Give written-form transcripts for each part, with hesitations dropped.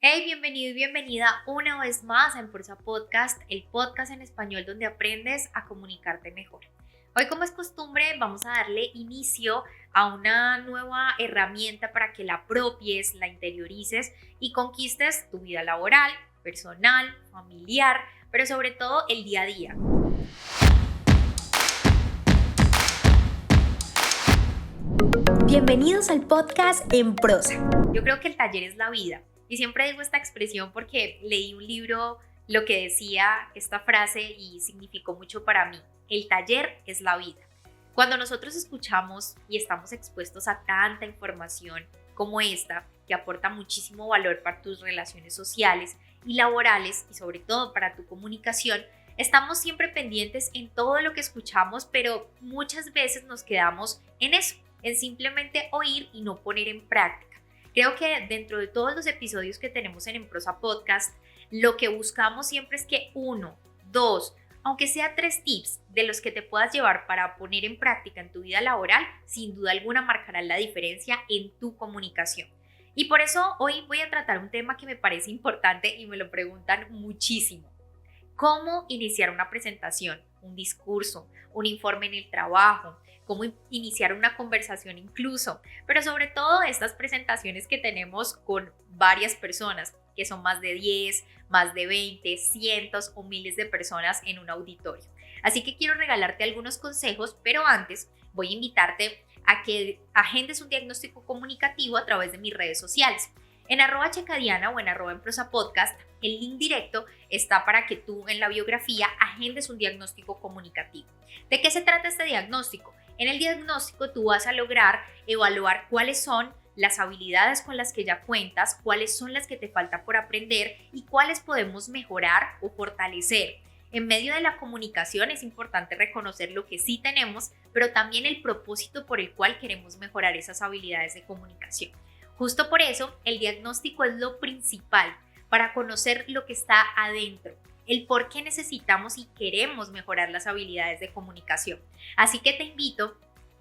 Hey, bienvenido y bienvenida una vez más a Emprosa Podcast, el podcast en español donde aprendes a comunicarte mejor. Hoy, como es costumbre, vamos a darle inicio a una nueva herramienta para que la apropies, la interiorices y conquistes tu vida laboral, personal, familiar, pero sobre todo el día a día. Bienvenidos al podcast En Prosa. Yo creo que el taller es la vida. Y siempre digo esta expresión porque leí un libro lo que decía esta frase y significó mucho para mí. El taller es la vida. Cuando nosotros escuchamos y estamos expuestos a tanta información como esta, que aporta muchísimo valor para tus relaciones sociales y laborales y sobre todo para tu comunicación, estamos siempre pendientes en todo lo que escuchamos, pero muchas veces nos quedamos en eso, en simplemente oír y no poner en práctica. Creo que dentro de todos los episodios que tenemos en Emprosa Podcast, lo que buscamos siempre es que 1, 2, aunque sea 3 tips de los que te puedas llevar para poner en práctica en tu vida laboral, sin duda alguna marcarán la diferencia en tu comunicación. Y por eso hoy voy a tratar un tema que me parece importante y me lo preguntan muchísimo. ¿Cómo iniciar una presentación, un discurso, un informe en el trabajo? ¿Cómo iniciar una conversación incluso? Pero sobre todo estas presentaciones que tenemos con varias personas, que son más de 10, más de 20, cientos o miles de personas en un auditorio. Así que quiero regalarte algunos consejos, pero antes voy a invitarte a que agendes un diagnóstico comunicativo a través de mis redes sociales. En @checadiana o en @emprosapodcast, el link directo está para que tú en la biografía agendes un diagnóstico comunicativo. ¿De qué se trata este diagnóstico? En el diagnóstico tú vas a lograr evaluar cuáles son las habilidades con las que ya cuentas, cuáles son las que te falta por aprender y cuáles podemos mejorar o fortalecer. En medio de la comunicación es importante reconocer lo que sí tenemos, pero también el propósito por el cual queremos mejorar esas habilidades de comunicación. Justo por eso, el diagnóstico es lo principal para conocer lo que está adentro, el por qué necesitamos y queremos mejorar las habilidades de comunicación. Así que te invito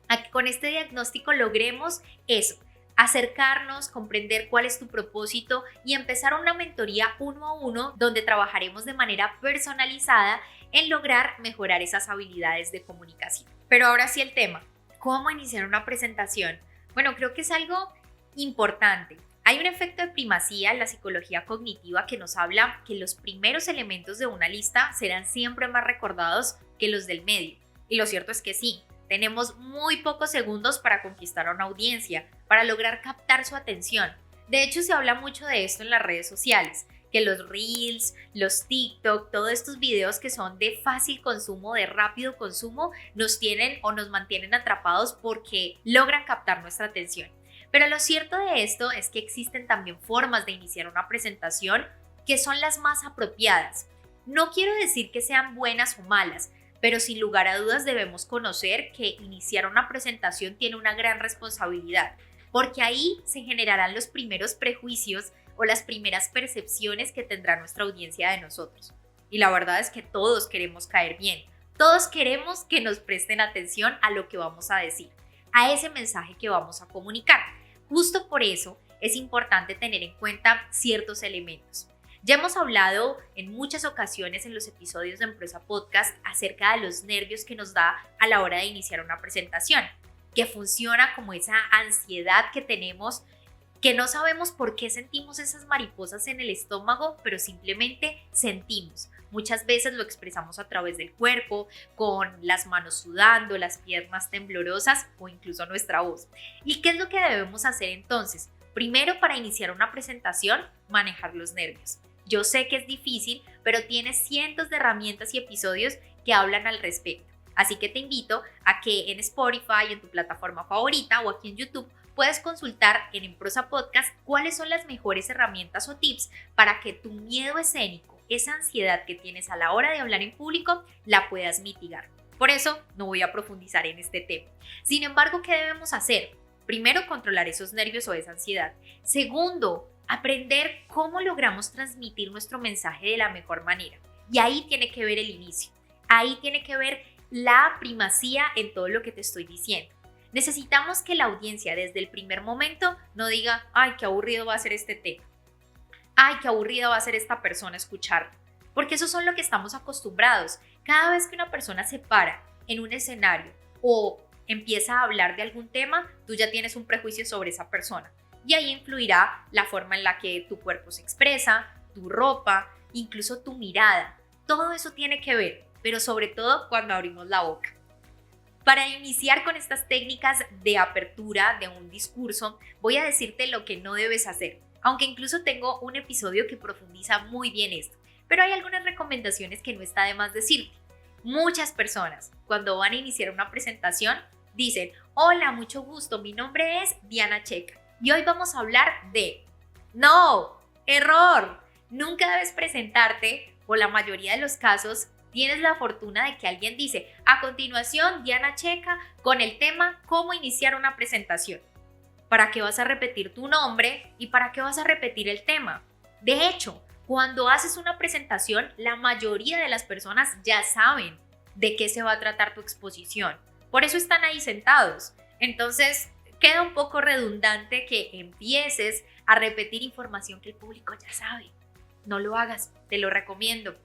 a que con este diagnóstico logremos eso, acercarnos, comprender cuál es tu propósito y empezar una mentoría 1 a 1 donde trabajaremos de manera personalizada en lograr mejorar esas habilidades de comunicación. Pero ahora sí el tema, ¿cómo iniciar una presentación? Bueno, creo que es algo importante. Hay un efecto de primacía en la psicología cognitiva que nos habla que los primeros elementos de una lista serán siempre más recordados que los del medio. Y lo cierto es que sí, tenemos muy pocos segundos para conquistar a una audiencia, para lograr captar su atención. De hecho, se habla mucho de esto en las redes sociales, que los Reels, los TikTok, todos estos videos que son de fácil consumo, de rápido consumo, nos tienen o nos mantienen atrapados porque logran captar nuestra atención. Pero lo cierto de esto es que existen también formas de iniciar una presentación que son las más apropiadas. No quiero decir que sean buenas o malas, pero sin lugar a dudas debemos conocer que iniciar una presentación tiene una gran responsabilidad, porque ahí se generarán los primeros prejuicios o las primeras percepciones que tendrá nuestra audiencia de nosotros. Y la verdad es que todos queremos caer bien, todos queremos que nos presten atención a lo que vamos a decir, a ese mensaje que vamos a comunicar. Justo por eso es importante tener en cuenta ciertos elementos. Ya hemos hablado en muchas ocasiones en los episodios de Emprosa Podcast acerca de los nervios que nos da a la hora de iniciar una presentación, que funciona como esa ansiedad que tenemos, que no sabemos por qué sentimos esas mariposas en el estómago, pero simplemente sentimos. Muchas veces lo expresamos a través del cuerpo, con las manos sudando, las piernas temblorosas o incluso nuestra voz. ¿Y qué es lo que debemos hacer entonces? Primero, para iniciar una presentación, manejar los nervios. Yo sé que es difícil, pero tienes cientos de herramientas y episodios que hablan al respecto. Así que te invito a que en Spotify, en tu plataforma favorita o aquí en YouTube, puedes consultar en Emprosa Podcast cuáles son las mejores herramientas o tips para que tu miedo escénico, esa ansiedad que tienes a la hora de hablar en público, la puedas mitigar. Por eso no voy a profundizar en este tema. Sin embargo, ¿qué debemos hacer? Primero, controlar esos nervios o esa ansiedad. Segundo, aprender cómo logramos transmitir nuestro mensaje de la mejor manera. Y ahí tiene que ver el inicio. Ahí tiene que ver la primacía en todo lo que te estoy diciendo. Necesitamos que la audiencia desde el primer momento no diga, ay, qué aburrido va a ser este tema. ay, qué aburrida va a ser esta persona escucharlo. Porque eso son lo que estamos acostumbrados. Cada vez que una persona se para en un escenario o empieza a hablar de algún tema, tú ya tienes un prejuicio sobre esa persona. Y ahí influirá la forma en la que tu cuerpo se expresa, tu ropa, incluso tu mirada. Todo eso tiene que ver, pero sobre todo cuando abrimos la boca. Para iniciar con estas técnicas de apertura de un discurso, voy a decirte lo que no debes hacer, aunque incluso tengo un episodio que profundiza muy bien esto, pero hay algunas recomendaciones que no está de más decirte. Muchas personas, cuando van a iniciar una presentación, dicen, hola, mucho gusto, mi nombre es Diana Checa y hoy vamos a hablar de... No, error, nunca debes presentarte, o la mayoría de los casos, tienes la fortuna de que alguien dice, a continuación, Diana Checa, con el tema cómo iniciar una presentación. ¿Para qué vas a repetir tu nombre y para qué vas a repetir el tema? De hecho, cuando haces una presentación, la mayoría de las personas ya saben de qué se va a tratar tu exposición. Por eso están ahí sentados. Entonces, queda un poco redundante que empieces a repetir información que el público ya sabe. No lo hagas, te lo recomiendo.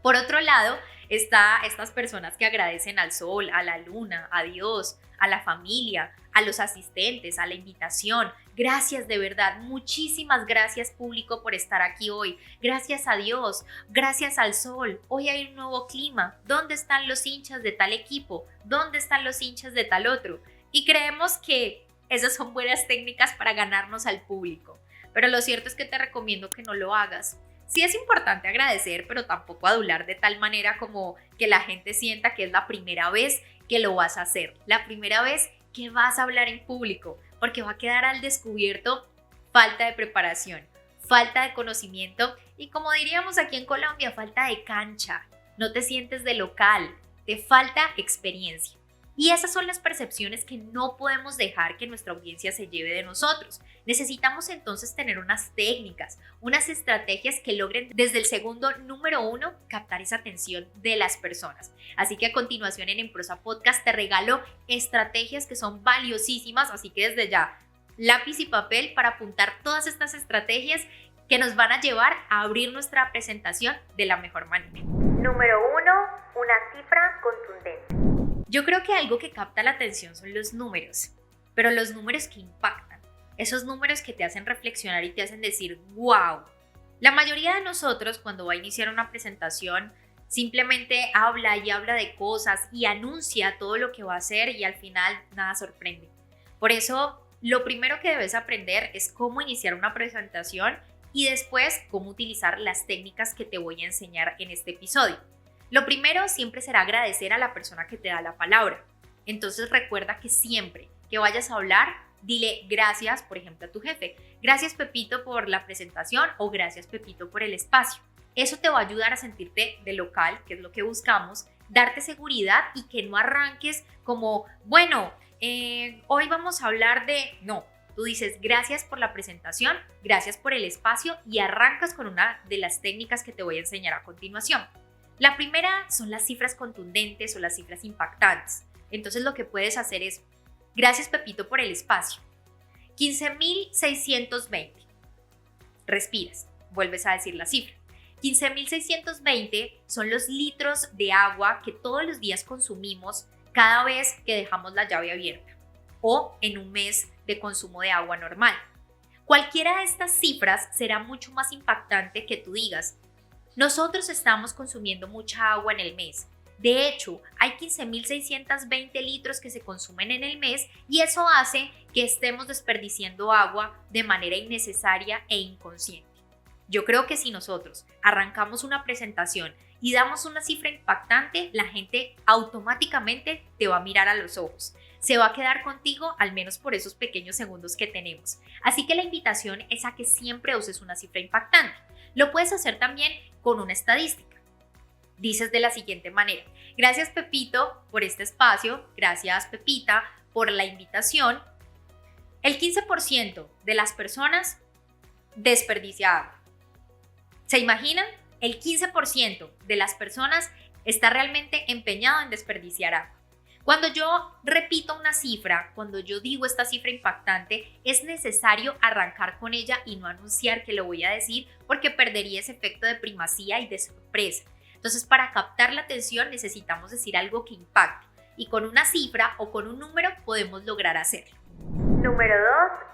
Por otro lado, está estas personas que agradecen al sol, a la luna, a Dios, a la familia, a los asistentes, a la invitación. Gracias de verdad, muchísimas gracias público por estar aquí hoy. Gracias a Dios, gracias al sol. Hoy hay un nuevo clima. ¿Dónde están los hinchas de tal equipo? ¿Dónde están los hinchas de tal otro? Y creemos que esas son buenas técnicas para ganarnos al público. Pero lo cierto es que te recomiendo que no lo hagas. Sí es importante agradecer, pero tampoco adular de tal manera como que la gente sienta que es la primera vez que lo vas a hacer, la primera vez que vas a hablar en público, porque va a quedar al descubierto falta de preparación, falta de conocimiento y, como diríamos aquí en Colombia, falta de cancha. No te sientes de local, te falta experiencia. Y esas son las percepciones que no podemos dejar que nuestra audiencia se lleve de nosotros. Necesitamos entonces tener unas técnicas, unas estrategias que logren desde el segundo número 1 captar esa atención de las personas. Así que a continuación en Prosa Podcast te regalo estrategias que son valiosísimas, así que desde ya lápiz y papel para apuntar todas estas estrategias que nos van a llevar a abrir nuestra presentación de la mejor manera. Número 1. Una cifra contundente. Yo creo que algo que capta la atención son los números, pero los números que impactan, esos números que te hacen reflexionar y te hacen decir, wow. La mayoría de nosotros cuando va a iniciar una presentación simplemente habla y habla de cosas y anuncia todo lo que va a hacer y al final nada sorprende. Por eso, lo primero que debes aprender es cómo iniciar una presentación y después cómo utilizar las técnicas que te voy a enseñar en este episodio. Lo primero siempre será agradecer a la persona que te da la palabra. Entonces recuerda que siempre que vayas a hablar, dile gracias, por ejemplo, a tu jefe. Gracias, Pepito, por la presentación o gracias, Pepito, por el espacio. Eso te va a ayudar a sentirte de local, que es lo que buscamos, darte seguridad y que no arranques como, bueno, hoy vamos a hablar de... No, tú dices gracias por la presentación, gracias por el espacio y arrancas con una de las técnicas que te voy a enseñar a continuación. La primera son las cifras contundentes o las cifras impactantes. Entonces lo que puedes hacer es, gracias Pepito por el espacio. 15.620. Respiras, vuelves a decir la cifra. 15.620 son los litros de agua que todos los días consumimos cada vez que dejamos la llave abierta o en un mes de consumo de agua normal. Cualquiera de estas cifras será mucho más impactante que tú digas, nosotros estamos consumiendo mucha agua en el mes. De hecho, hay 15.620 litros que se consumen en el mes y eso hace que estemos desperdiciando agua de manera innecesaria e inconsciente. Yo creo que si nosotros arrancamos una presentación y damos una cifra impactante, la gente automáticamente te va a mirar a los ojos. Se va a quedar contigo al menos por esos pequeños segundos que tenemos. Así que la invitación es a que siempre uses una cifra impactante. Lo puedes hacer también con una estadística. Dices de la siguiente manera, gracias Pepito por este espacio, gracias Pepita por la invitación. El 15% de las personas desperdicia agua. ¿Se imaginan? El 15% de las personas está realmente empeñado en desperdiciar agua. Cuando yo repito una cifra, cuando yo digo esta cifra impactante, es necesario arrancar con ella y no anunciar que lo voy a decir porque perdería ese efecto de primacía y de sorpresa. Entonces, para captar la atención necesitamos decir algo que impacte y con una cifra o con un número podemos lograr hacerlo. Número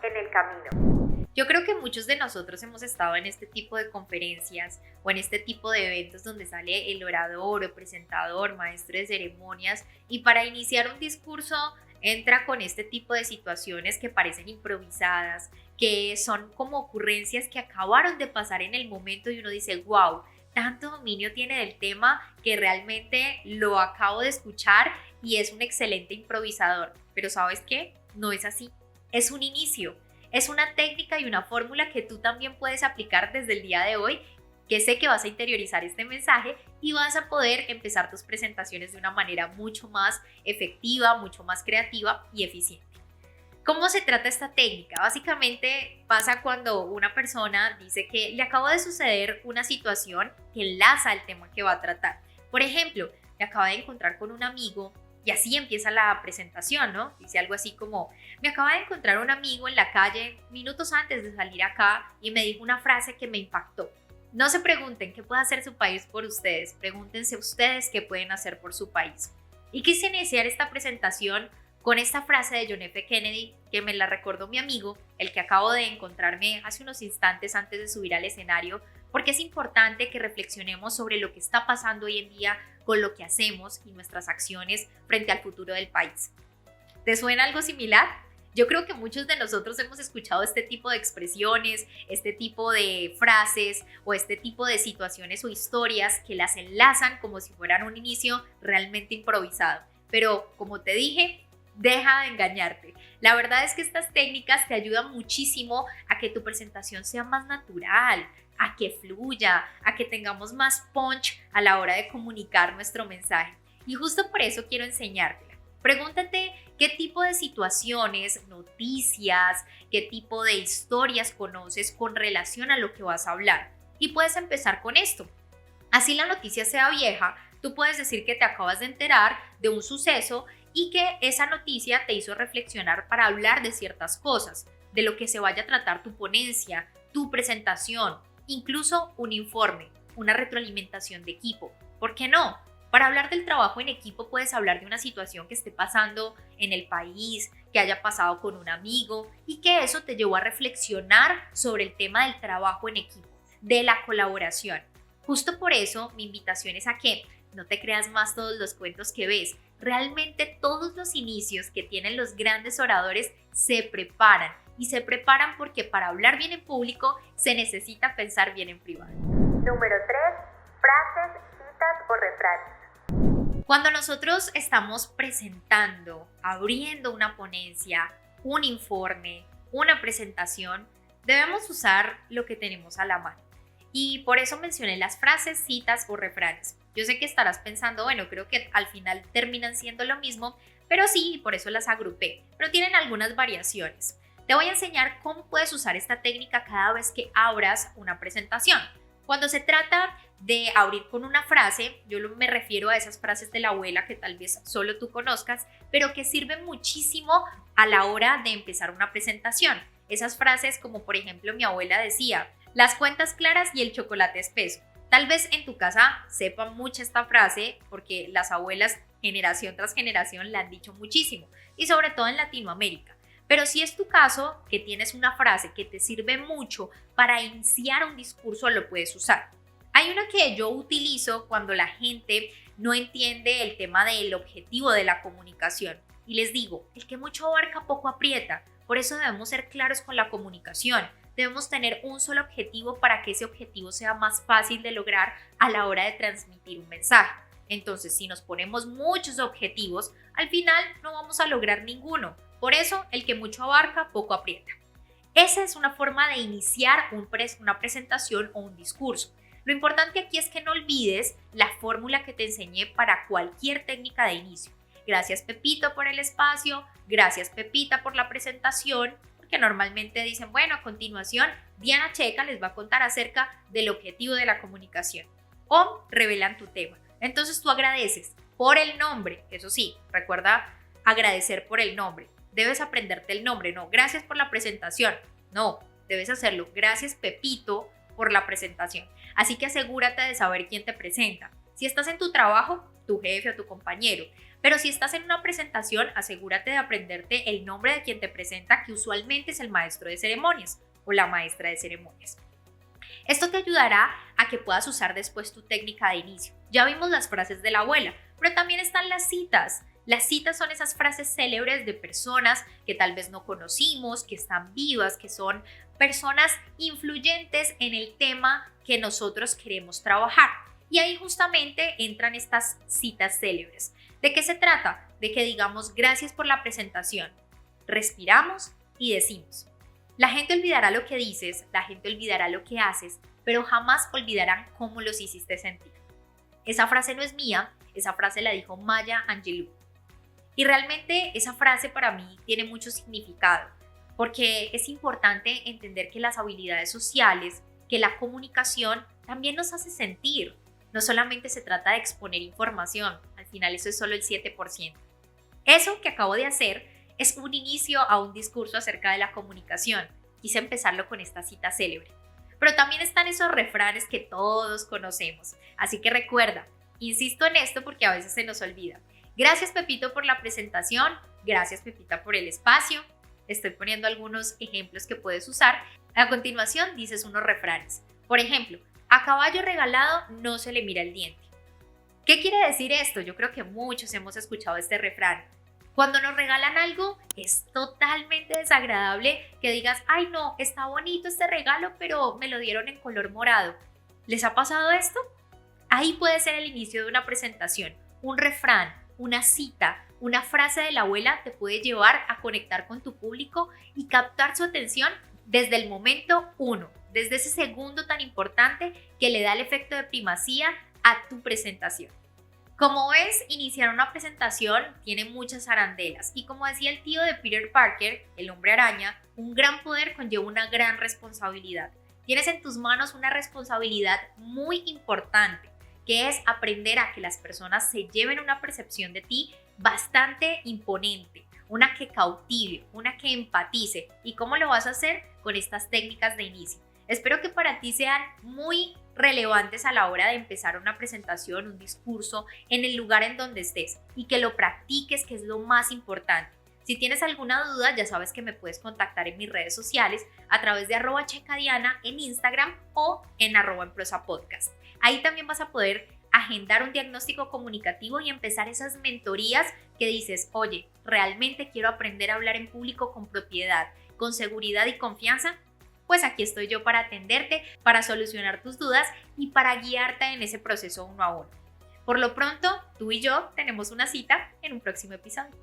2, en el camino. Yo creo que muchos de nosotros hemos estado en este tipo de conferencias o en este tipo de eventos donde sale el orador o presentador, maestro de ceremonias, y para iniciar un discurso entra con este tipo de situaciones que parecen improvisadas, que son como ocurrencias que acabaron de pasar en el momento y uno dice, wow, tanto dominio tiene del tema que realmente lo acabo de escuchar y es un excelente improvisador. Pero ¿sabes qué? No es así. Es un inicio. Es una técnica y una fórmula que tú también puedes aplicar desde el día de hoy, que sé que vas a interiorizar este mensaje y vas a poder empezar tus presentaciones de una manera mucho más efectiva, mucho más creativa y eficiente. ¿Cómo se trata esta técnica? Básicamente pasa cuando una persona dice que le acaba de suceder una situación que enlaza el tema que va a tratar. Por ejemplo, me acaba de encontrar con un amigo. Y así empieza la presentación, ¿no? Dice algo así como, me acaba de encontrar un amigo en la calle minutos antes de salir acá y me dijo una frase que me impactó. No se pregunten qué puede hacer su país por ustedes, pregúntense ustedes qué pueden hacer por su país. Y quise iniciar esta presentación con esta frase de John F. Kennedy que me la recordó mi amigo, el que acabo de encontrarme hace unos instantes antes de subir al escenario, porque es importante que reflexionemos sobre lo que está pasando hoy en día con lo que hacemos y nuestras acciones frente al futuro del país. ¿Te suena algo similar? Yo creo que muchos de nosotros hemos escuchado este tipo de expresiones, este tipo de frases o este tipo de situaciones o historias que las enlazan como si fueran un inicio realmente improvisado. Pero como te dije, deja de engañarte. La verdad es que estas técnicas te ayudan muchísimo a que tu presentación sea más natural, a que fluya, a que tengamos más punch a la hora de comunicar nuestro mensaje. Y justo por eso quiero enseñártela. Pregúntate qué tipo de situaciones, noticias, qué tipo de historias conoces con relación a lo que vas a hablar. Y puedes empezar con esto. Así la noticia sea vieja, tú puedes decir que te acabas de enterar de un suceso y que esa noticia te hizo reflexionar para hablar de ciertas cosas, de lo que se vaya a tratar tu ponencia, tu presentación, incluso un informe, una retroalimentación de equipo. ¿Por qué no? Para hablar del trabajo en equipo puedes hablar de una situación que esté pasando en el país, que haya pasado con un amigo y que eso te llevó a reflexionar sobre el tema del trabajo en equipo, de la colaboración. Justo por eso mi invitación es a que no te creas más todos los cuentos que ves. Realmente todos los inicios que tienen los grandes oradores se preparan. Y se preparan porque para hablar bien en público se necesita pensar bien en privado. Número 3. Frases, citas o refranes. Cuando nosotros estamos presentando, abriendo una ponencia, un informe, una presentación, debemos usar lo que tenemos a la mano. Y por eso mencioné las frases, citas o refranes. Yo sé que estarás pensando, bueno, creo que al final terminan siendo lo mismo, pero sí, por eso las agrupé, pero tienen algunas variaciones. Te voy a enseñar cómo puedes usar esta técnica cada vez que abras una presentación. Cuando se trata de abrir con una frase, yo me refiero a esas frases de la abuela que tal vez solo tú conozcas, pero que sirven muchísimo a la hora de empezar una presentación. Esas frases como por ejemplo mi abuela decía, las cuentas claras y el chocolate espeso. Tal vez en tu casa sepan mucho esta frase porque las abuelas generación tras generación la han dicho muchísimo y sobre todo en Latinoamérica. Pero si es tu caso, que tienes una frase que te sirve mucho para iniciar un discurso, lo puedes usar. Hay una que yo utilizo cuando la gente no entiende el tema del objetivo de la comunicación. Y les digo, el que mucho abarca poco aprieta. Por eso debemos ser claros con la comunicación. Debemos tener un solo objetivo para que ese objetivo sea más fácil de lograr a la hora de transmitir un mensaje. Entonces, si nos ponemos muchos objetivos, al final no vamos a lograr ninguno. Por eso, el que mucho abarca, poco aprieta. Esa es una forma de iniciar una presentación o un discurso. Lo importante aquí es que no olvides la fórmula que te enseñé para cualquier técnica de inicio. Gracias Pepito por el espacio, gracias Pepita por la presentación, porque normalmente dicen, bueno, a continuación Diana Checa les va a contar acerca del objetivo de la comunicación o revelan tu tema. Entonces tú agradeces por el nombre. Eso sí, recuerda agradecer por el nombre. Debes aprenderte el nombre, no, gracias por la presentación. No, debes hacerlo, gracias Pepito por la presentación. Así que asegúrate de saber quién te presenta. Si estás en tu trabajo, tu jefe o tu compañero. Pero si estás en una presentación, asegúrate de aprenderte el nombre de quien te presenta, que usualmente es el maestro de ceremonias o la maestra de ceremonias. Esto te ayudará a que puedas usar después tu técnica de inicio. Ya vimos las frases de la abuela, pero también están las citas. Las citas son esas frases célebres de personas que tal vez no conocimos, que están vivas, que son personas influyentes en el tema que nosotros queremos trabajar. Y ahí justamente entran estas citas célebres. ¿De qué se trata? De que digamos gracias por la presentación, respiramos y decimos. La gente olvidará lo que dices, la gente olvidará lo que haces, pero jamás olvidarán cómo los hiciste sentir. Esa frase no es mía, esa frase la dijo Maya Angelou. Y realmente esa frase para mí tiene mucho significado, porque es importante entender que las habilidades sociales, que la comunicación también nos hace sentir. No solamente se trata de exponer información, al final eso es solo el 7%. Eso que acabo de hacer es un inicio a un discurso acerca de la comunicación. Quise empezarlo con esta cita célebre. Pero también están esos refranes que todos conocemos. Así que recuerda, insisto en esto porque a veces se nos olvida. Gracias Pepito por la presentación, gracias Pepita por el espacio. Estoy poniendo algunos ejemplos que puedes usar. A continuación dices unos refranes. Por ejemplo, a caballo regalado no se le mira el diente. ¿Qué quiere decir esto? Yo creo que muchos hemos escuchado este refrán. Cuando nos regalan algo, es totalmente desagradable que digas, ay no, está bonito este regalo, pero me lo dieron en color morado. ¿Les ha pasado esto? Ahí puede ser el inicio de una presentación. Un refrán, una cita, una frase de la abuela te puede llevar a conectar con tu público y captar su atención desde el momento 1, desde ese segundo tan importante que le da el efecto de primacía a tu presentación. Como ves, iniciar una presentación tiene muchas arandelas y como decía el tío de Peter Parker, el hombre araña, un gran poder conlleva una gran responsabilidad. Tienes en tus manos una responsabilidad muy importante, que es aprender a que las personas se lleven una percepción de ti bastante imponente, una que cautive, una que empatice. ¿Y cómo lo vas a hacer? Con estas técnicas de inicio. Espero que para ti sean muy relevantes a la hora de empezar una presentación, un discurso, en el lugar en donde estés y que lo practiques, que es lo más importante. Si tienes alguna duda, ya sabes que me puedes contactar en mis redes sociales a través de @checadiana en Instagram o en @enprosapodcast. Ahí también vas a poder agendar un diagnóstico comunicativo y empezar esas mentorías que dices, oye, realmente quiero aprender a hablar en público con propiedad, con seguridad y confianza. Pues aquí estoy yo para atenderte, para solucionar tus dudas y para guiarte en ese proceso uno a uno. Por lo pronto, tú y yo tenemos una cita en un próximo episodio.